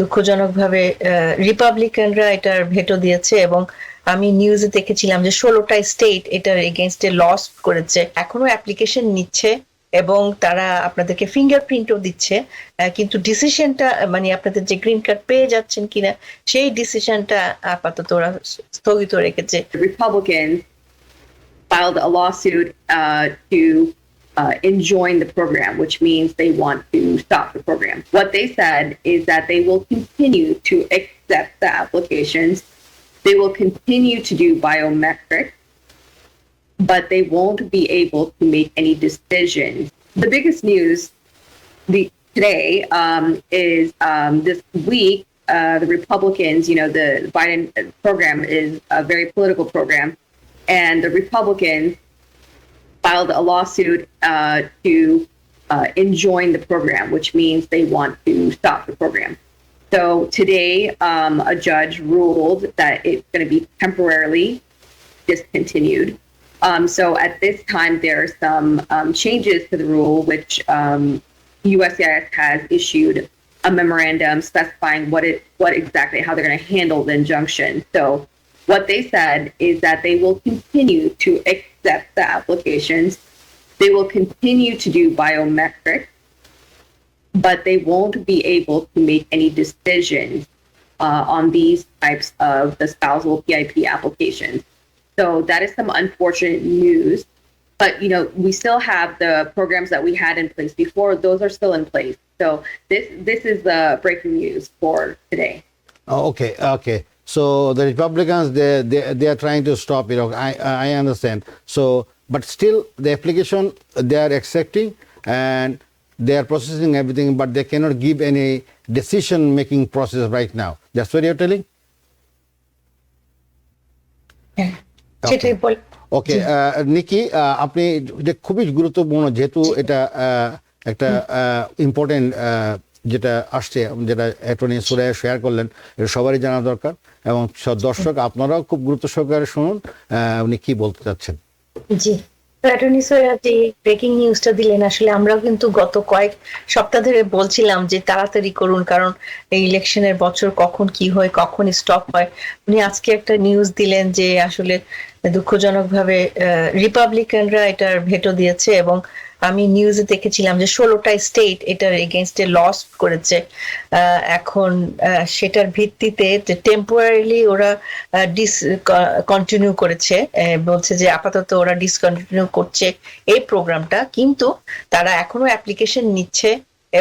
দুঃখজনকভাবে রিপাবলিকানরা এটার ভেটো দিয়েছে এবং আমি নিউজে দেখেছিলাম যে 16টা স্টেট এটার এগেইনস্টে লস করেছে। এখনো অ্যাপ্লিকেশন নিচ্ছে এবং তারা আপনাদেরকে ফিঙ্গারপ্রিন্টও দিচ্ছে, কিন্তু ডিসিশনটা মানে আপনাদের যে গ্রিন কার্ড পেয়ে যাচ্ছেন কিনা সেই ডিসিশনটা আপাতত ওরা স্থগিত রেখেছে। Republicans filed a lawsuit to enjoin the program, which means they want to stop the program. What they said is that they will continue to accept the applications. They will continue to do biometrics, but they won't be able to make any decisions. The biggest news today is this week, the Republicans, the Biden program is a very political program, and the Republicans filed a lawsuit to enjoin the program, which means they want to stop the program. So today, a judge ruled that it's going to be temporarily discontinued. So at this time, there are some changes to the rule, which USCIS has issued a memorandum specifying what exactly how they're going to handle the injunction. So what they said is that they will continue to accept the applications. They will continue to do biometrics, but they won't be able to make any decisions on these types of the spousal PIP applications. So that is some unfortunate news. But, we still have the programs that we had in place before. Those are still in place. So this is the breaking news for today. Okay. So the Republicans, they are trying to stop it. I understand. So, but still the application they are accepting and they are processing everything, but they cannot give any decision-making process right now. That's what you're telling? হ্যাঁ, সেটাই বল। ওকে নিকি, আপনি এটা খুবই গুরুত্বপূর্ণ, যেহেতু এটা একটা important যেটা আসছে, যেটা অ্যাটর্নি সুরাইয়া শেয়ার করলেন, এটা সবারই জানা দরকার এবং দর্শক আপনারাও খুব গুরুত্ব সহকারে শুনুন উনি কি বলতে চাচ্ছেন। জি, অ্যাটর্নি সুরাইয়া যে ব্রেকিং নিউজটা দিলেন, আসলে আমরাও কিন্তু গত কয়েক সপ্তাহ ধরে বলছিলাম যে তাড়াতাড়ি করুন, কারণ এই ইলেকশনের বছর কখন কি হয়, কখন স্টপ হয়। উনি আজকে একটা নিউজ দিলেন যে আসলে দুঃখজনকভাবে রিপাবলিকানরা এটার ভেটো দিয়েছে এবং আমি নিউজে দেখেছিলাম যে 16টা স্টেট এটার এগেইনস্টে লস করেছে। এখন সেটার ভিত্তিতে যে টেম্পোরারিলি ওরা কন্টিনিউ করেছে, বলছে যে আপাতত ওরা ডিসকন্টিনিউ করছে এই প্রোগ্রামটা, কিন্তু তারা এখনো অ্যাপ্লিকেশন নিচ্ছে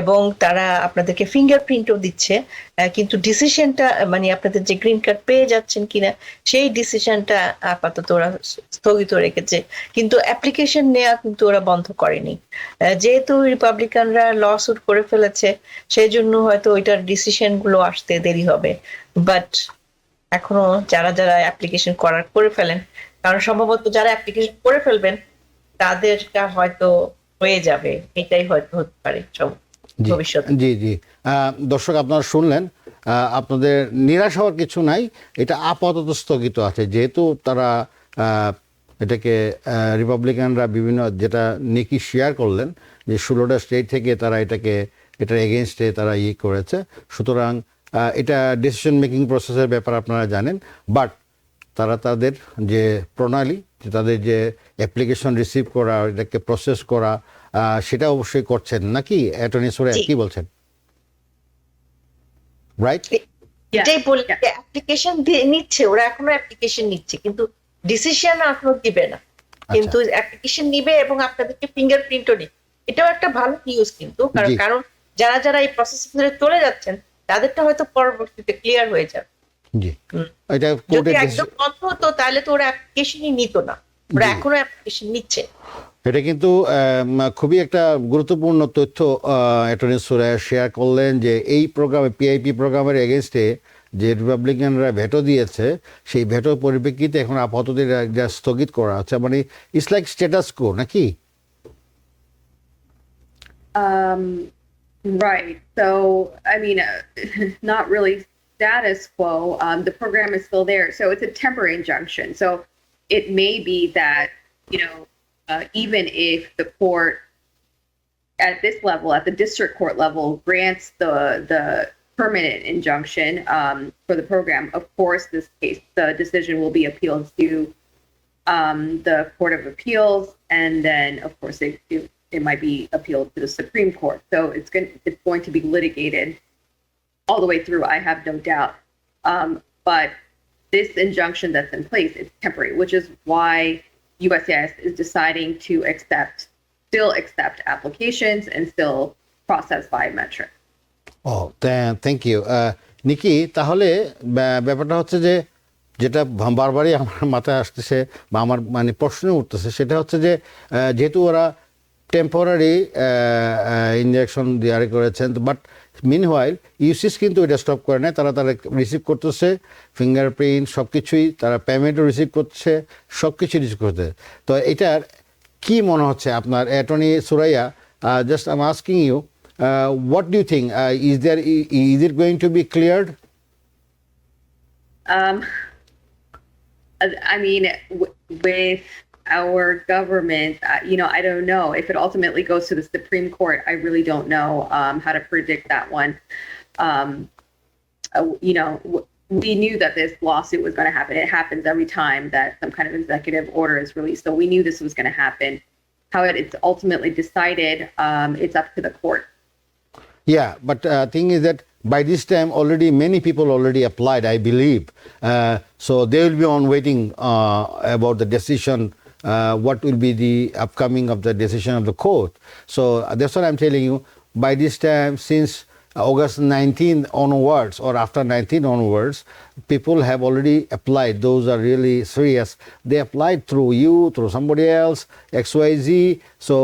এবং তারা আপনাদেরকে ফিঙ্গারপ্রিন্টও দিচ্ছে, কিন্তু ডিসিশনটা মানে আপনাদের যে গ্রিন কার্ড পেয়ে যাচ্ছেন কিনা সেই ডিসিশনটা আপাতত ওরা স্থগিত রেখেছে, কিন্তু অ্যাপ্লিকেশন নেওয়া কিন্তু ওরা বন্ধ করেনি। যেহেতু রিপাবলিকানরা লসুট করে ফেলেছে, সেই জন্য হয়তো ওইটার ডিসিশন গুলো আসতে দেরি হবে। বাট এখনো যারা যারা অ্যাপ্লিকেশন করে ফেলেন, কারণ সম্ভবত যারা অ্যাপ্লিকেশন করে ফেলবেন তাদেরটা হয়তো হয়ে যাবে, এটাই হয়তো হতে পারে সব ভবিষ্যতে। জি দর্শক আপনারা শুনলেন, আপনাদের নিরাশ হওয়ার কিছু নাই, এটা আপাতত স্থগিত আছে, যেহেতু তারা এটাকে রিপাবলিকানরা বিভিন্ন, যেটা নিকি শেয়ার করলেন যে 16টা স্টেট থেকে তারা এটার এগেনস্টে তারা করেছে, সুতরাং এটা ডিসিশন মেকিং প্রসেসের ব্যাপার আপনারা জানেন। বাট তারা তাদের যে প্রণালী, তাদের যে অ্যাপ্লিকেশন রিসিভ করা, এটাকে প্রসেস করা, সেটা অবশ্যই করছেন নাকি অ্যাটর্নি সুরাইয়া, কি বলছেন? রাইট, এটাই বলি, অ্যাপ্লিকেশন নিচ্ছে ওরা, এখনো অ্যাপ্লিকেশন নিচ্ছে, কিন্তু ডিসিশন এখনো দিবে না, কিন্তু অ্যাপ্লিকেশন নিবে এবং আপনাদেরকে ফিঙ্গারপ্রিন্টও নিবে। এটাও একটা ভালো নিউজ, কিন্তু কারণ যারা যারা এই প্রসেস ধরে চলে যাচ্ছেন তাদেরটা হয়তো পরবর্তীতে ক্লিয়ার হয়ে যাবে। জি, এটা যদি একদম বন্ধ হতো তাহলে তো ওরা অ্যাপ্লিকেশনই নিত না, ওরা এখনো অ্যাপ্লিকেশন নিচ্ছে। এটা কিন্তু খুবই একটা গুরুত্বপূর্ণ তথ্য অ্যাটর্নি সুরাইয়া শেয়ার করলেন, যে এই প্রোগ্রামে পিআইপি প্রোগ্রামের এগেনস্টে যে রিপাবলিকানরা ভেটো দিয়েছে, সেই ভেটোর পরিপ্রেক্ষিতে এখন আপাতত এটা স্থগিত করা আছে, মানে ইটস লাইক স্ট্যাটাস কো নাকি? Right. So, I mean, not really status quo. The program is still there. So it's a temporary injunction. So it may be that, even if the court at this level, at the district court level, grants the permanent injunction for the program, of course, the decision will be appealed to the Court of Appeals, and then, of course, it might be appealed to the Supreme Court. So it's going to be litigated all the way through, I have no doubt. But this injunction that's in place is temporary, which is why USCIS is deciding to still accept applications and still process biometrics. ও thank you Nikki, তাহলে ব্যাপারটা হচ্ছে যে যেটা বারবারই আমার মাথায় আসতেছে বা আমার মানে প্রশ্ন উঠতেছে, সেটা হচ্ছে যে যেহেতু ওরা টেম্পোরারি ইনজেকশন জারি করেছেন, বাট মিনওয়াইল ইউসিস কিন্তু এটা স্টপ করে নেয়, তারা রিসিভ করতেছে ফিঙ্গারপ্রিন্ট সব কিছুই, তারা পেমেন্টও রিসিভ করছে, সব কিছুই রিসিভ করতে। তো এটার কি মনে হচ্ছে আপনার attorney Suraiya? Just I am asking you, what do you think? Is it going to be cleared? I mean, with our government, I don't know if it ultimately goes to the Supreme Court. I really don't know how to predict that one. We knew that this lawsuit was going to happen. It happens every time that some kind of executive order is released. So we knew this was going to happen. How it's ultimately decided, it's up to the court. Yeah, but thing is that by this time already many people already applied, I believe. So they will be on waiting about the decision. What will be the upcoming of the decision of the court? So that's what I'm telling you. By this time, since August 19th onwards or after 19th onwards, people have already applied. Those are really serious. They applied through you, through somebody else, XYZ. So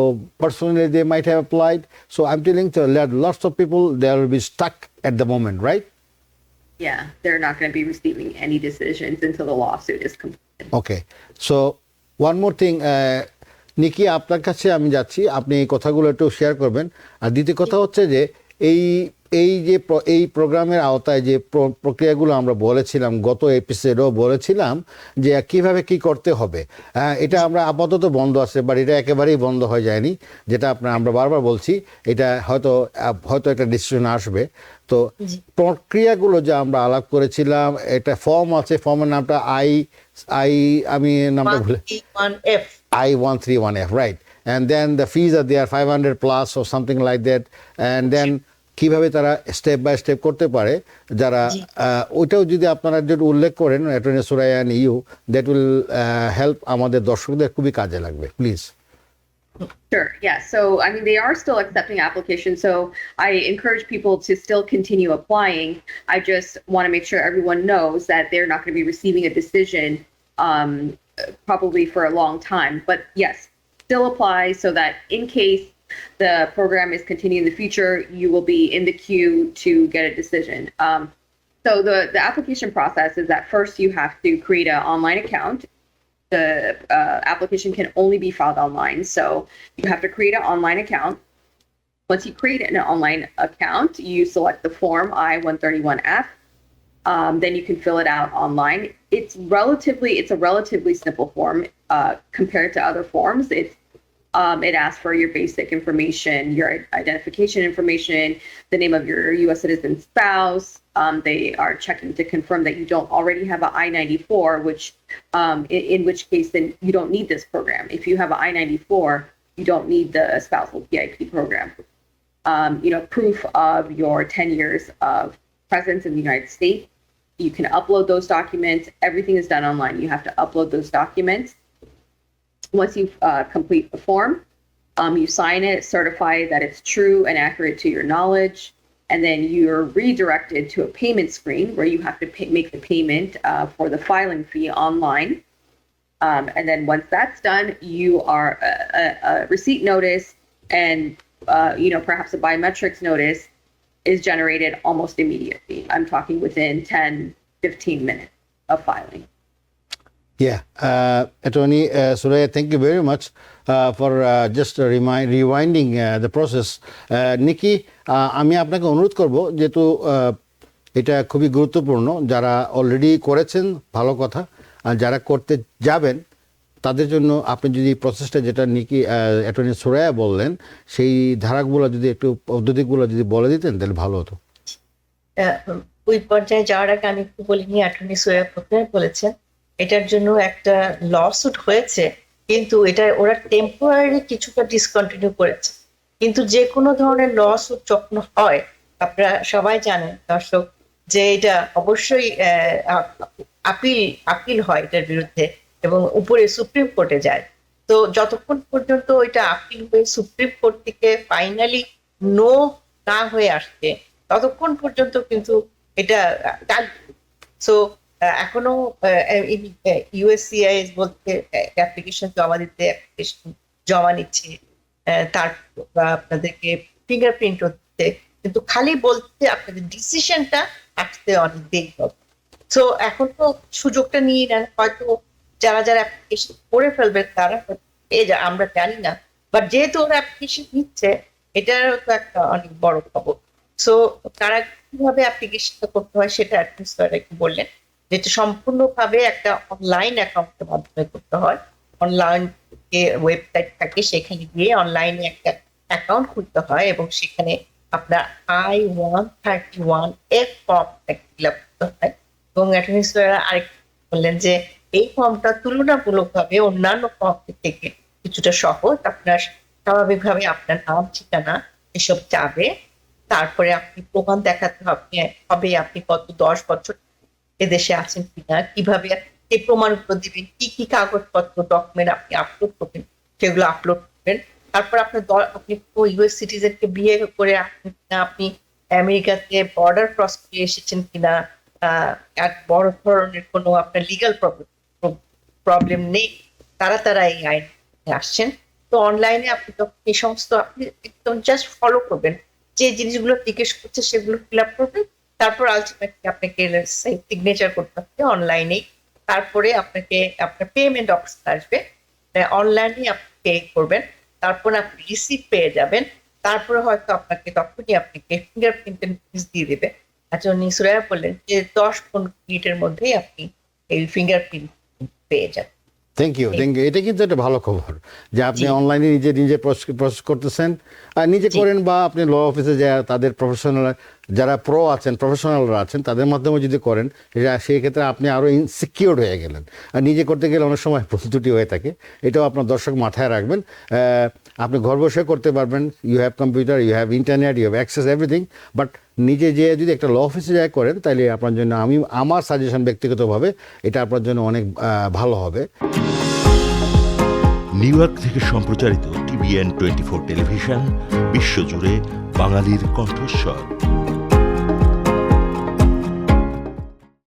personally, they might have applied. So I'm telling you, lots of people, they will be stuck at the moment, right? Yeah, they're not going to be receiving any decisions until the lawsuit is completed. Okay. So one more thing, নিকি, আপনার কাছে আমি যাচ্ছি, আপনি এই কথাগুলো একটু share করবেন। আর দ্বিতীয় কথা হচ্ছে যে এই প্রোগ্রামের আওতায় যে প্রক্রিয়াগুলো আমরা বলেছিলাম, গত এপিসোডেও বলেছিলাম যে কিভাবে কি করতে হবে, এটা আমরা আপাতত বন্ধ আছে, বাট এটা একেবারেই বন্ধ হয়ে যায়নি, যেটা আমরা বারবার বলছি, এটা হয়তো একটা ডিসিশন আসবে। তো প্রক্রিয়াগুলো যে আমরা আলাপ করেছিলাম, একটা ফর্ম আছে, ফর্মের নামটা আমি নামটা ভুলে I-131F, right? And then the fees are there 500 plus or something like that. And then কিভাবে তারা স্টেপ বাই স্টেপ করতে পারে, যারা ওইটাও যদি আপনারা যদি উল্লেখ করেন attorney Suraiya and you, that will help আমাদের দর্শকদের খুবই কাজে লাগবে, please. Sure. Yeah. So, I mean, they are still accepting applications. So I encourage people to still continue applying. I just want to make sure everyone knows that they're not going to be receiving a decision probably for a long time. But yes, still apply so that in case the program is continuing in the future, you will be in the queue to get a decision. So the application process is that first you have to create an online account. The application can only be filed online. So you have to create an online account. Once you create an online account, you select the form I-131F. Then you can fill it out online. It's a relatively simple form compared to other forms. It asks for your basic information, your identification information, the name of your U.S. citizen spouse. They are checking to confirm that you don't already have an I-94, which in which case then you don't need this program. If you have an I-94, you don't need the spousal PIP program. Proof of your 10 years of presence in the United States. You can upload those documents. Everything is done online. You have to upload those documents. Once you complete the form, you sign it, certify that it's true and accurate to your knowledge, and then you're redirected to a payment screen where you have to make the payment for the filing fee online. And then once that's done, you are a receipt notice and perhaps a biometrics notice is generated almost immediately. I'm talking within 10-15 minutes of filing. Yeah, Attorney Suraya, thank you very much for just rewinding the process. Nikki, আমি আপনাকে অনুরোধ করব, যেহেতু এটা খুবই গুরুত্বপূর্ণ, যারা already করেছেন ভালো কথা, আর যারা করতে যাবেন তাদের জন্য আপনি যদি প্রসেসটা, যেটা নিকি অ্যাটর্নি সুরাইয়া বললেন, সেই ধারাগুলো যদি একটু, পদ্ধতিগুলো যদি বলে দিতেন তাহলে ভালো হতো। ওই পর্যায়ে যাওয়ার আগে আমি একটু বলিনি, অ্যাটর্নি সোহেল প্রথমে বলেছেন এটার জন্য একটা লসুট হয়েছে, কিন্তু এটা ওরা টেম্পোরারি কিছুটা ডিসকন্টিনিউ করেছে। কিন্তু যে কোনো ধরনের লসুট যখন হয়, আপনারা সবাই জানেন দর্শক, যে এটা অবশ্যই আপিল আপিল হয় এটার বিরুদ্ধে এবং উপরে সুপ্রিম কোর্টে যায়। তো যতক্ষণ পর্যন্ত ওইটা আপিল হয়ে সুপ্রিম কোর্ট থেকে ফাইনালি নো না হয়ে আসছে, ততক্ষণ পর্যন্ত কিন্তু এটা সো এখনো ইউএসসিআইএস বলতে অ্যাপ্লিকেশন জমা দিতে application জমা নিচ্ছে, তারপর আপনাদেরকে ফিঙ্গারপ্রিন্ট হচ্ছে, কিন্তু খালি বলতে আপনাদের ডিসিশনটা আসতে অনেক দেরি হবে। সো এখন তো সুযোগটা নিয়ে নেন, হয়তো যারা যারা অ্যাপ্লিকেশন করে ফেলবে তারা আমরা জানি না, বাট যেহেতু ওরা অ্যাপ্লিকেশন নিচ্ছে, এটারও তো একটা অনেক বড় খবর। সো তারা কিভাবে অ্যাপ্লিকেশনটা করতে হয় সেটা অ্যাডমিনিস্ট্রেটর একটু বললেন, যেটা সম্পূর্ণভাবে একটা অনলাইন অ্যাকাউন্টের মাধ্যমে করতে হয়। অনলাইন ওয়েবসাইট থাকে, সেখানে গিয়ে অনলাইনে একটা অ্যাকাউন্ট খুলতে হয় এবং সেখানে আপনার I-131F ফর্মটা ফিল আপ করতে হয়। এবং অ্যাডমিনিস্ট্রেটর আরেক বললেন যে এই ফর্মটা তুলনামূলকভাবে অন্যান্য ফর্ম থেকে কিছুটা সহজ। আপনার স্বাভাবিকভাবে আপনার নাম, ঠিকানা এসব চাবে, তারপরে আপনি প্রমাণ দেখাতে হবে আপনি কত 10 বছর এদেশে আছেন কিনা, কিভাবে এই প্রমাণগুলো দিবেন, কি কি কাগজপত্র ডকুমেন্ট আপনি আপলোড করবেন সেগুলো আপলোড করবেন। তারপর আপনি ইউএস সিটিজেনকে বিয়ে করে আসছেন কিনা, আপনি আমেরিকাতে বর্ডার ক্রস করে এসেছেন কিনা, এক বড় ধরনের কোনো আপনার লিগাল প্রবলেম নেই, তারা এই আইন আসছেন। তো অনলাইনে আপনি তখন এই সমস্ত আপনি একদম জাস্ট ফলো করবেন, যে জিনিসগুলো জিজ্ঞেস করছে সেগুলো ফিল আপ করবেন, তারপর আলটিমেটলি আপনাকে সিগনেচার করতে হবে অনলাইনে। তারপরে আপনাকে আপনার পেমেন্ট অপশন আসবে, অনলাইনে আপনি পে করবেন, তারপর আপনি রিসিপ্ট পেয়ে যাবেন, তারপরে হয়তো তখনই আপনাকে ফিঙ্গারপ্রিন্ট দিয়ে দেবে। আচ্ছা, সুরাইয়া বললেন যে 10-15 মিনিটের মধ্যেই আপনি এই ফিঙ্গারপ্রিন্ট পেয়ে যাবেন। Thank you. এটা কিন্তু একটা ভালো খবর যে আপনি জি। অনলাইনে নিজে প্রসেস করতেছেন, আর নিজে জি। করেন বা আপনি ল অফিসে যা তাদের প্রফেশনাল যারা প্রফেশনালরা আছেন তাদের মাধ্যমে যদি করেন, সেই ক্ষেত্রে আপনি আরও সিকিউর হয়ে গেলেন। আর নিজে করতে গেলে অনেক সময় ভুল ত্রুটি হয়ে থাকে, এটাও আপনার দর্শক মাথায় রাখবেন। আপনি ঘর বসে করতে পারবেন, you have computer, you have internet, you have access everything. But নিজে যে যদি একটা ল অফিসে যায় করেন, তাহলে আপনার জন্য আমার সাজেশন ব্যক্তিগতভাবে এটা আপনার জন্য অনেক ভালো হবে। নিউ ইয়র্ক থেকে সম্প্রচারিত TVN 24 টেলিভিশন, বিশ্বজুড়ে বাঙালির কণ্ঠস্বর।